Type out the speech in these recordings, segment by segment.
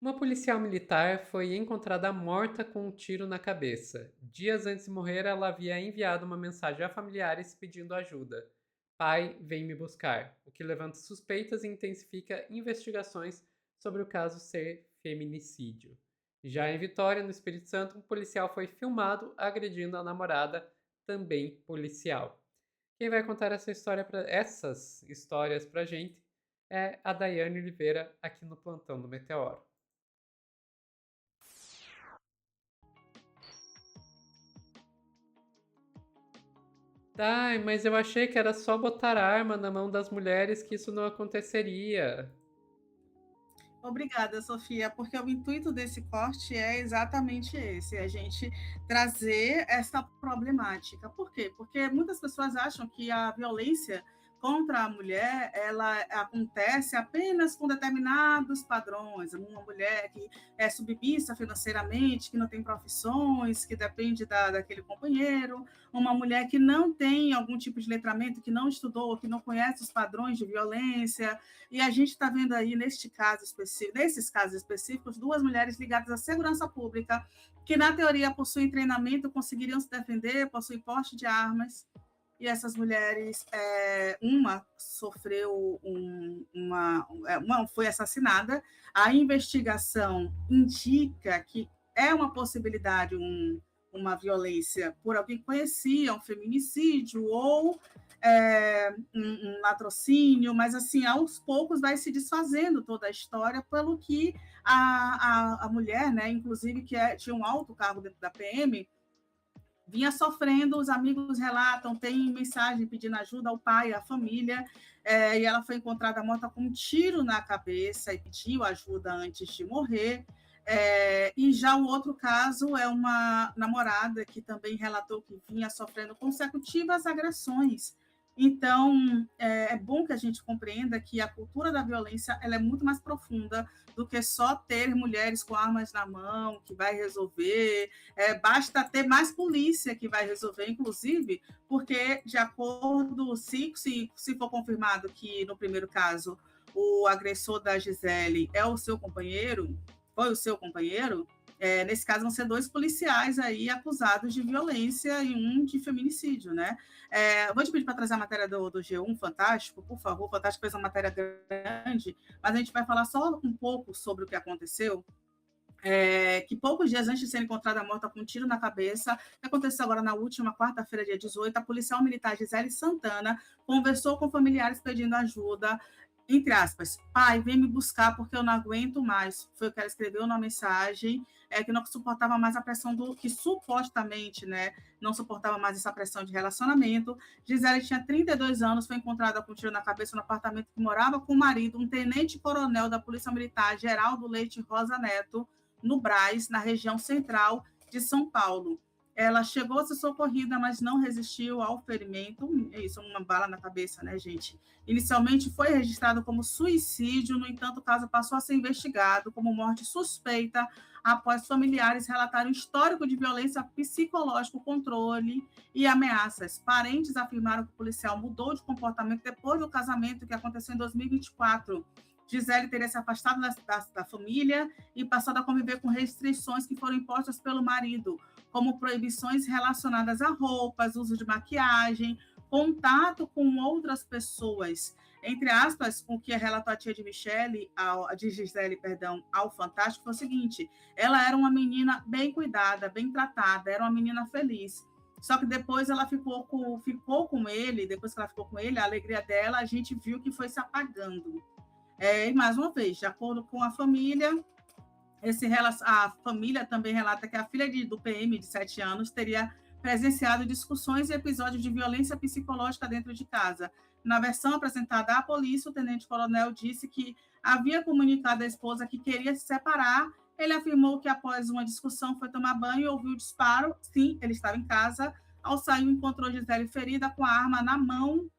Uma policial militar foi encontrada morta com um tiro na cabeça. Dias antes de morrer, ela havia enviado uma mensagem a familiares pedindo ajuda. Pai, vem me buscar, o que levanta suspeitas e intensifica investigações sobre o caso ser feminicídio. Já em Vitória, no Espírito Santo, um policial foi filmado agredindo a namorada, também policial. Quem vai contar essas histórias pra gente é a Daiane Oliveira, aqui no Plantão do Meteoro. Ai, mas eu achei que era só botar arma na mão das mulheres que isso não aconteceria. Obrigada, Sofia, porque o intuito desse corte é exatamente esse, é a gente trazer essa problemática. Por quê? Porque muitas pessoas acham que a violência contra a mulher, ela acontece apenas com determinados padrões, uma mulher que é submissa financeiramente, que não tem profissões, que depende daquele companheiro, uma mulher que não tem algum tipo de letramento, que não estudou, que não conhece os padrões de violência, e a gente está vendo aí, nesses casos específicos, duas mulheres ligadas à segurança pública, que na teoria possuem treinamento, conseguiriam se defender, possuem porte de armas, e essas mulheres, uma sofreu foi assassinada. A investigação indica que é uma possibilidade uma violência por alguém que conhecia, um feminicídio ou um latrocínio, mas assim, aos poucos vai se desfazendo toda a história, pelo que a mulher, né, inclusive tinha um alto cargo dentro da PM, vinha sofrendo, os amigos relatam, tem mensagem pedindo ajuda ao pai, à família, e ela foi encontrada morta com um tiro na cabeça e pediu ajuda antes de morrer. E já o outro caso é uma namorada que também relatou que vinha sofrendo consecutivas agressões. Então, é bom que a gente compreenda que a cultura da violência ela é muito mais profunda do que só ter mulheres com armas na mão que vai resolver, basta ter mais polícia que vai resolver, inclusive, porque, de acordo, se for confirmado que, no primeiro caso, o agressor da Gisele é o seu companheiro, foi o seu companheiro, nesse caso vão ser dois policiais aí acusados de violência e um de feminicídio, né? Vou te pedir para trazer a matéria do G1 Fantástico, por favor. O Fantástico fez uma matéria grande, mas a gente vai falar só um pouco sobre o que aconteceu, que poucos dias antes de ser encontrada morta com um tiro na cabeça, que aconteceu agora na última quarta-feira, dia 18, a policial militar Gisele Santana conversou com familiares pedindo ajuda, entre aspas, pai, vem me buscar porque eu não aguento mais. Foi o que ela escreveu na mensagem, que não suportava mais a pressão que supostamente, né, não suportava mais essa pressão de relacionamento. Gisele tinha 32 anos, foi encontrada com um tiro na cabeça no apartamento que morava com o marido, um tenente-coronel da Polícia Militar, Geraldo Leite Rosa Neto, no Brás, na região central de São Paulo. Ela chegou a ser socorrida, mas não resistiu ao ferimento. Isso, uma bala na cabeça, né, gente? Inicialmente foi registrado como suicídio, no entanto, o caso passou a ser investigado como morte suspeita após familiares relatarem histórico de violência psicológica, controle e ameaças. Parentes afirmaram que o policial mudou de comportamento depois do casamento que aconteceu em 2024. Gisele teria se afastado da família e passado a conviver com restrições que foram impostas pelo marido, como proibições relacionadas a roupas, uso de maquiagem, contato com outras pessoas. Entre aspas, o que relatou a tia de Gisele, perdão, ao Fantástico foi o seguinte: ela era uma menina bem cuidada, bem tratada, era uma menina feliz. Só que depois ela ficou com ele, depois que ela ficou com ele, a alegria dela, a gente viu que foi se apagando. E mais uma vez, de acordo com a família, a família também relata que a filha do PM de 7 anos teria presenciado discussões e episódios de violência psicológica dentro de casa. Na versão apresentada à polícia, o tenente-coronel disse que havia comunicado à esposa que queria se separar. Ele afirmou que após uma discussão foi tomar banho e ouviu o disparo. Sim, ele estava em casa. Ao sair, encontrou Gisele ferida com a arma na mão,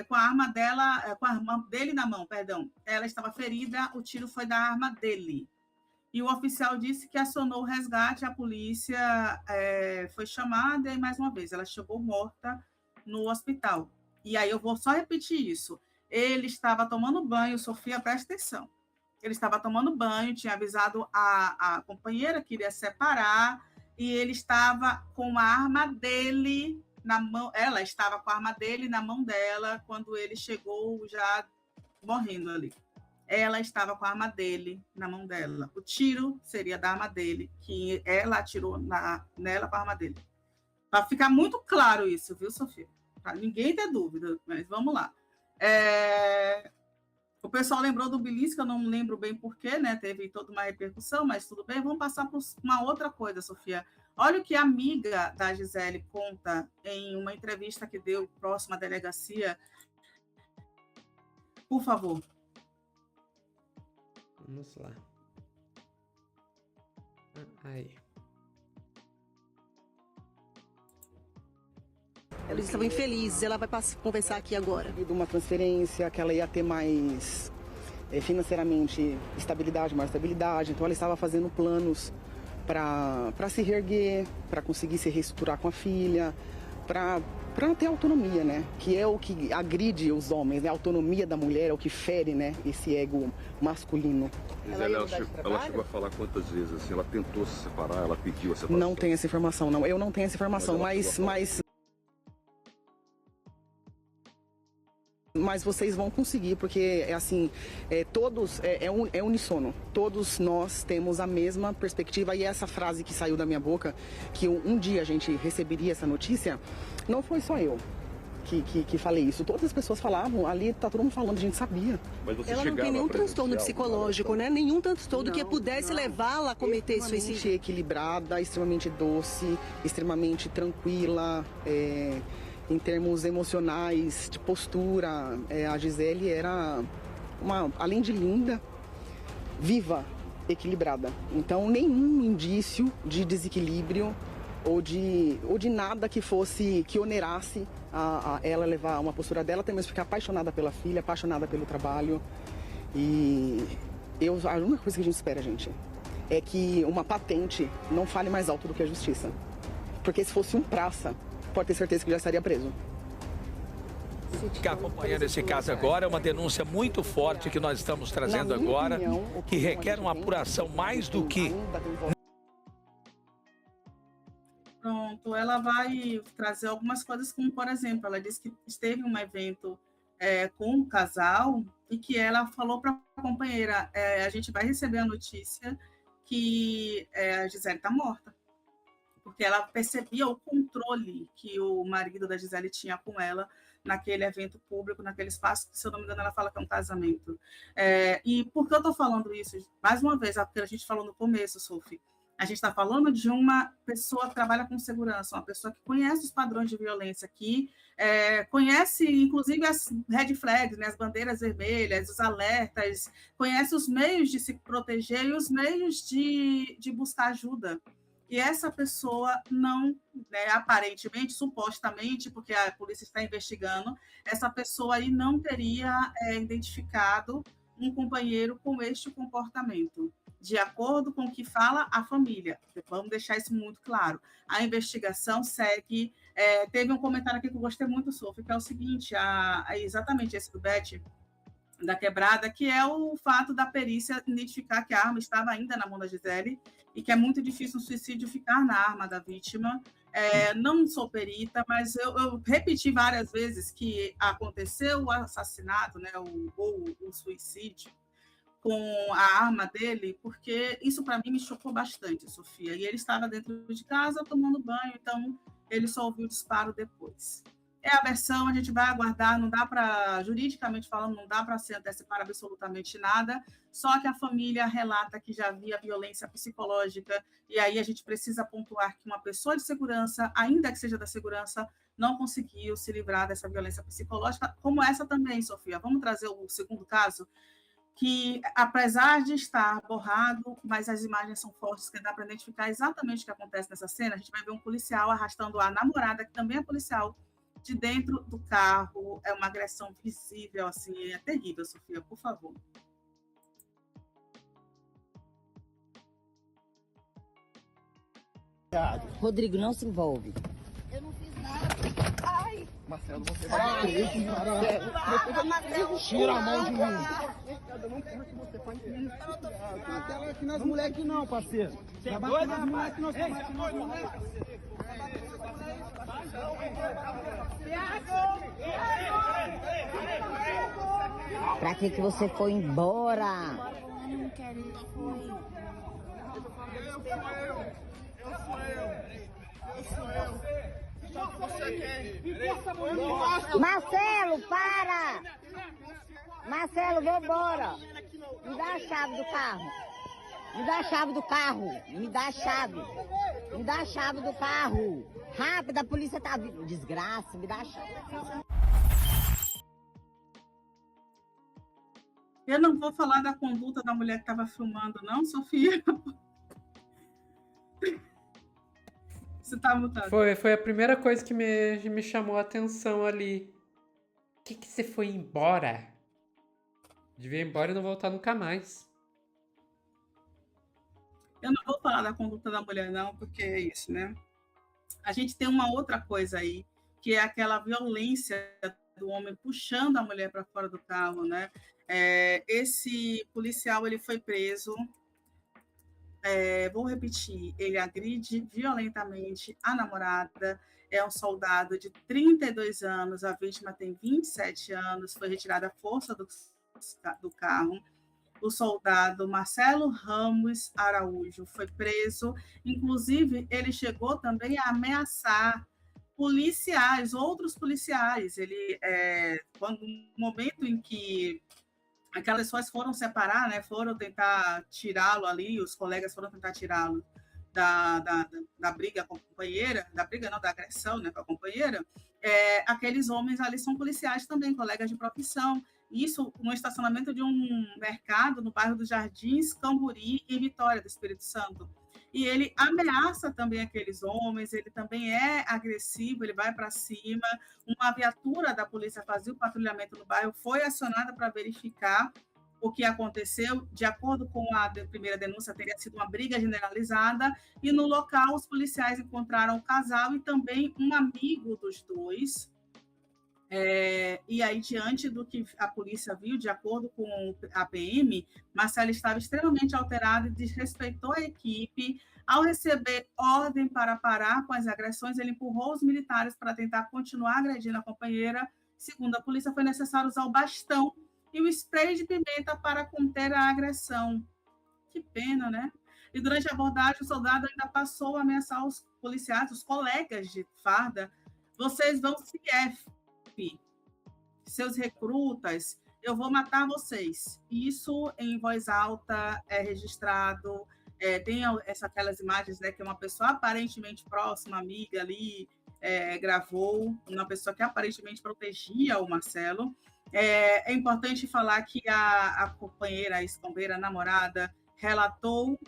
com a arma dela, com a arma dele na mão, perdão. Ela estava ferida, o tiro foi da arma dele. E o oficial disse que acionou o resgate, a polícia foi chamada e, mais uma vez, ela chegou morta no hospital. E aí eu vou só repetir isso. Ele estava tomando banho, Sofia, presta atenção. Ele estava tomando banho, tinha avisado a companheira que iria separar, e ele estava com a arma dele na mão. Ela estava com a arma dele na mão dela quando ele chegou já morrendo ali. Ela estava com a arma dele na mão dela. O tiro seria da arma dele, que ela atirou nela com a arma dele. Para ficar muito claro isso, viu, Sofia? Para ninguém ter dúvida, mas vamos lá. O pessoal lembrou do Belisca, eu não lembro bem porquê, né? Teve toda uma repercussão, mas tudo bem. Vamos passar por uma outra coisa, Sofia. Olha o que a amiga da Gisele conta em uma entrevista que deu próxima à delegacia. Por favor. Vamos lá. Aí. Eles estavam infelizes, ela vai conversar aqui agora. De uma transferência, que ela ia ter mais financeiramente maior estabilidade, então ela estava fazendo planos para se reerguer, para conseguir se reestruturar com a filha, para ter autonomia, né? Que é o que agride os homens, né? A autonomia da mulher é o que fere, né? Esse ego masculino. Ela chegou a falar quantas vezes, assim, ela tentou se separar, ela pediu a separação? Não tenho essa informação, não. Eu não tenho essa informação, mas vocês vão conseguir, porque assim, todos, é unissono, todos nós temos a mesma perspectiva, e essa frase que saiu da minha boca, que um dia a gente receberia essa notícia, não foi só eu que falei isso, todas as pessoas falavam, ali tá todo mundo falando, a gente sabia. Mas você ela não tem nenhum transtorno psicológico, né? Nenhum transtorno que pudesse levá-la a cometer suicídio. Extremamente equilibrada, extremamente doce, extremamente tranquila, em termos emocionais, de postura. A Gisele era, além de linda, viva, equilibrada. Então, nenhum indício de desequilíbrio ou de nada que onerasse a ela levar uma postura dela, até mesmo ficar apaixonada pela filha, apaixonada pelo trabalho. E a única coisa que a gente espera, gente, é que uma patente não fale mais alto do que a justiça. Porque se fosse um praça, pode ter certeza que já estaria preso. Ficar acompanhando esse caso agora é uma denúncia muito forte que nós estamos trazendo agora, que requer uma apuração mais do que... Pronto, ela vai trazer algumas coisas, como, por exemplo, ela disse que esteve em um evento com um casal e que ela falou para a companheira, a gente vai receber a notícia que a Gisele está morta. Porque ela percebia o controle que o marido da Gisele tinha com ela naquele evento público, naquele espaço, que, se eu não me engano, ela fala que é um casamento. E por que eu estou falando isso? Mais uma vez, porque a gente falou no começo, Sophie, a gente está falando de uma pessoa que trabalha com segurança, uma pessoa que conhece os padrões de violência, que conhece, inclusive, as red flags, né, as bandeiras vermelhas, os alertas, conhece os meios de se proteger e os meios de buscar ajuda. E essa pessoa não, né, aparentemente, supostamente, porque a polícia está investigando, essa pessoa aí não teria identificado um companheiro com este comportamento, de acordo com o que fala a família. Vamos deixar isso muito claro. A investigação segue. Teve um comentário aqui que eu gostei muito, Sophie, que é o seguinte, exatamente esse do Beth, da quebrada, que é o fato da perícia identificar que a arma estava ainda na mão da Gisele e que é muito difícil um suicídio ficar na arma da vítima. Não sou perita, mas eu repeti várias vezes que aconteceu o assassinato, né, ou o suicídio com a arma dele, porque isso para mim me chocou bastante, Sofia. E ele estava dentro de casa tomando banho, então ele só ouviu o disparo depois. É a versão, a gente vai aguardar, não dá para, juridicamente falando, não dá para se antecipar absolutamente nada, só que a família relata que já havia violência psicológica, e aí a gente precisa pontuar que uma pessoa de segurança, ainda que seja da segurança, não conseguiu se livrar dessa violência psicológica, como essa também, Sofia. Vamos trazer o segundo caso, que apesar de estar borrado, mas as imagens são fortes, que dá para identificar exatamente o que acontece nessa cena. A gente vai ver um policial arrastando a namorada, que também é policial, de dentro do carro. É uma agressão visível, assim, é terrível, Sofia, por favor. Rodrigo, não se envolve. Eu não fiz nada. Ai! Marcelo, você vai preso, Marcelo. Tira a mão de mim. Até aqui nas moleques não, parceiro. Tem dois nas moleques não. Pra que você foi embora? Eu não quero, ele foi. Marcelo, para! Marcelo, vambora! Me dá a chave do carro. Me dá a chave do carro. Me dá a chave. Me dá a chave do carro. Rápido, a polícia tá vindo. Desgraça, me dá a chave. Eu não vou falar da conduta da mulher que estava filmando, não, Sofia? Você está mutado. Foi a primeira coisa que me chamou a atenção ali. Por que você foi embora? Devia ir embora e não voltar nunca mais. Eu não vou falar da conduta da mulher, não, porque é isso, né? A gente tem uma outra coisa aí, que é aquela violência do homem puxando a mulher para fora do carro, né? Esse policial, ele foi preso, vou repetir, ele agride violentamente a namorada, é um soldado de 32 anos, a vítima tem 27 anos, foi retirada à força do carro. O soldado Marcelo Ramos Araújo foi preso, inclusive ele chegou também a ameaçar policiais, outros policiais. Ele, no momento em que aquelas pessoas foram separar, né, foram tentar tirá-lo ali, os colegas foram tentar tirá-lo da briga com a companheira, da agressão, né, com a companheira, aqueles homens ali são policiais também, colegas de profissão. Isso no estacionamento de um mercado no bairro dos Jardins, Camburi, em Vitória do Espírito Santo. E ele ameaça também aqueles homens, ele também é agressivo, ele vai para cima. Uma viatura da polícia fazia o patrulhamento no bairro, foi acionada para verificar o que aconteceu. De acordo com a primeira denúncia, teria sido uma briga generalizada, e no local os policiais encontraram o casal e também um amigo dos dois. E aí, diante do que a polícia viu, de acordo com a PM, Marcelo estava extremamente alterado e desrespeitou a equipe. Ao receber ordem para parar com as agressões, ele empurrou os militares para tentar continuar agredindo a companheira. Segundo a polícia, foi necessário usar o bastão e o spray de pimenta para conter a agressão. Que pena, né? E durante a abordagem, o soldado ainda passou a ameaçar os policiais, os colegas de farda. Vocês vão se seus recrutas, eu vou matar vocês. Isso em voz alta é registrado, tem aquelas imagens, né, que uma pessoa aparentemente próxima, amiga ali, gravou, uma pessoa que aparentemente protegia o Marcelo. É importante falar que a companheira, a ex-companheira, a namorada, relatou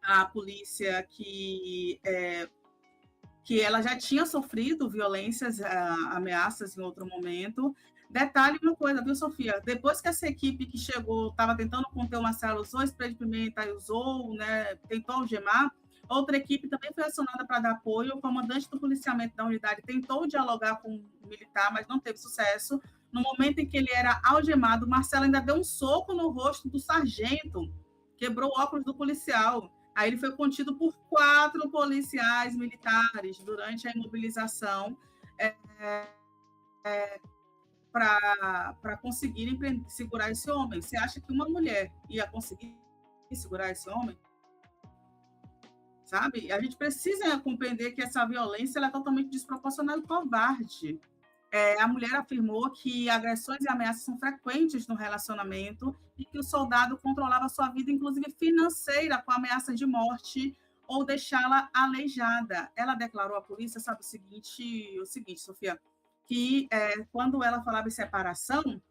à polícia que ela já tinha sofrido violências, ameaças em outro momento. Detalhe uma coisa, viu, Sofia? Depois que essa equipe que chegou estava tentando conter o Marcelo, usou spray de pimenta e usou, né, tentou algemar, outra equipe também foi acionada para dar apoio. O comandante do policiamento da unidade tentou dialogar com o militar, mas não teve sucesso. No momento em que ele era algemado, o Marcelo ainda deu um soco no rosto do sargento, quebrou o óculos do policial. Aí ele foi contido por 4 policiais militares durante a imobilização para conseguirem segurar esse homem. Você acha que uma mulher ia conseguir segurar esse homem? Sabe? A gente precisa compreender que essa violência ela é totalmente desproporcional e covarde. A mulher afirmou que agressões e ameaças são frequentes no relacionamento e que o soldado controlava sua vida, inclusive financeira, com ameaça de morte ou deixá-la aleijada. Ela declarou à polícia, sabe, o seguinte, Sofia, que quando ela falava em separação,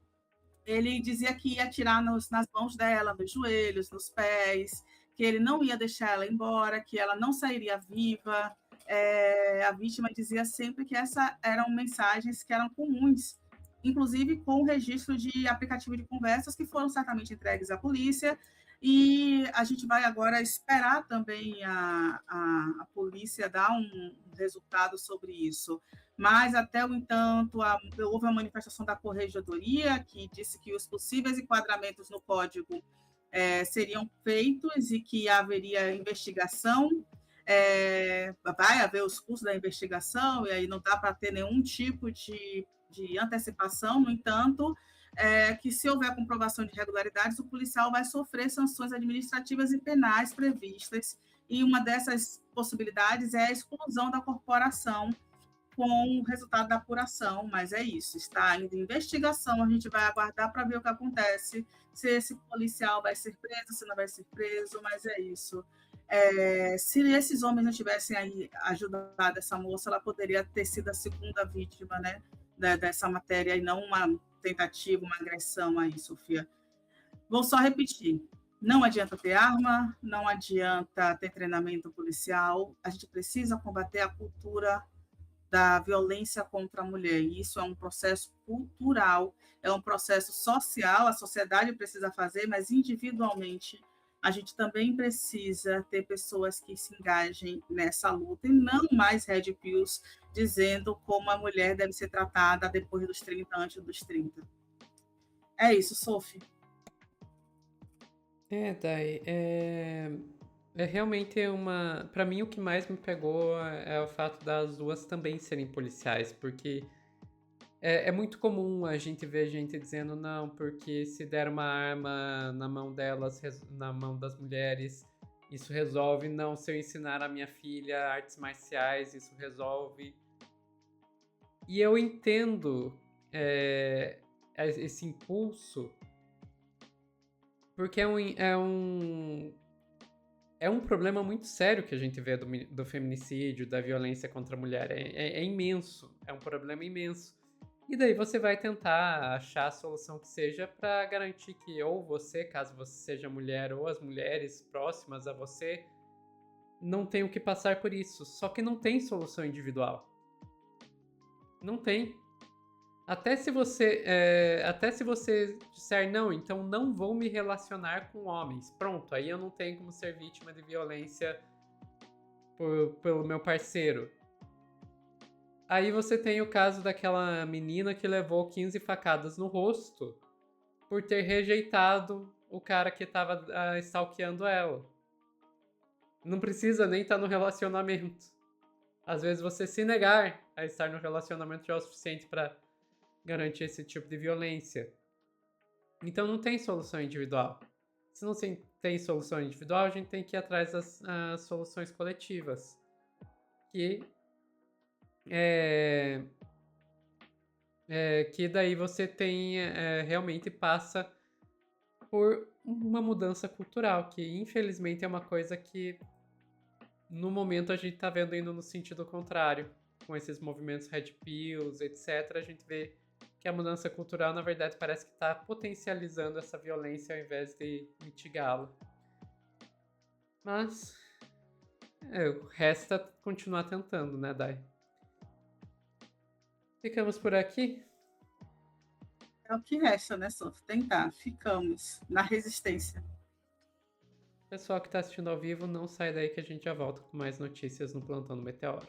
ele dizia que ia atirar nas mãos dela, nos joelhos, nos pés, que ele não ia deixar ela embora, que ela não sairia viva. A vítima dizia sempre que essas eram mensagens que eram comuns, inclusive com o registro de aplicativo de conversas que foram certamente entregues à polícia. E a gente vai agora esperar também a polícia dar um resultado sobre isso. Mas, até o entanto, houve uma manifestação da Corregedoria que disse que os possíveis enquadramentos no Código seriam feitos e que haveria investigação, vai haver os cursos da investigação, e aí não dá para ter nenhum tipo de antecipação. No entanto, que se houver comprovação de irregularidades, o policial vai sofrer sanções administrativas e penais previstas, e uma dessas possibilidades é a exclusão da corporação com o resultado da apuração, mas é isso, está ainda em investigação, a gente vai aguardar para ver o que acontece, se esse policial vai ser preso, se não vai ser preso, mas é isso. Se esses homens não tivessem aí ajudado essa moça, ela poderia ter sido a segunda vítima, né, dessa matéria, e não uma tentativa, uma agressão aí, Sofia. Vou só repetir, não adianta ter arma, não adianta ter treinamento policial, a gente precisa combater a cultura da violência contra a mulher, e isso é um processo cultural, é um processo social, a sociedade precisa fazer, mas individualmente a gente também precisa ter pessoas que se engajem nessa luta, e não mais red pills dizendo como a mulher deve ser tratada depois dos 30, antes dos 30. É isso, Sophie. Dai, é realmente uma... Para mim, o que mais me pegou é o fato das duas também serem policiais, porque é muito comum a gente ver gente dizendo não, porque se der uma arma na mão delas, na mão das mulheres, isso resolve. Não, se eu ensinar a minha filha artes marciais, isso resolve. E eu entendo esse impulso, porque é um problema muito sério que a gente vê do feminicídio, da violência contra a mulher. É imenso, é um problema imenso. E daí você vai tentar achar a solução que seja para garantir que ou você, caso você seja mulher, ou as mulheres próximas a você, não tenham que passar por isso. Só que não tem solução individual. Não tem. Até se você disser não, então não vou me relacionar com homens. Pronto, aí eu não tenho como ser vítima de violência pelo meu parceiro. Aí você tem o caso daquela menina que levou 15 facadas no rosto por ter rejeitado o cara que estava stalkeando ela. Não precisa nem estar no relacionamento. Às vezes você se negar a estar no relacionamento já é o suficiente para garantir esse tipo de violência. Então não tem solução individual. Se não tem solução individual, a gente tem que ir atrás das soluções coletivas. Que daí você tem realmente passa por uma mudança cultural, que infelizmente é uma coisa que no momento a gente está vendo indo no sentido contrário. Com esses movimentos red pills, etc., a gente vê que a mudança cultural, na verdade, parece que está potencializando essa violência ao invés de mitigá-la. Mas resta continuar tentando, né, Dai? Ficamos por aqui? É o que resta, né, Sophie? Tentar. Ficamos na resistência. Pessoal que está assistindo ao vivo, não sai daí que a gente já volta com mais notícias no Plantão do Meteoro.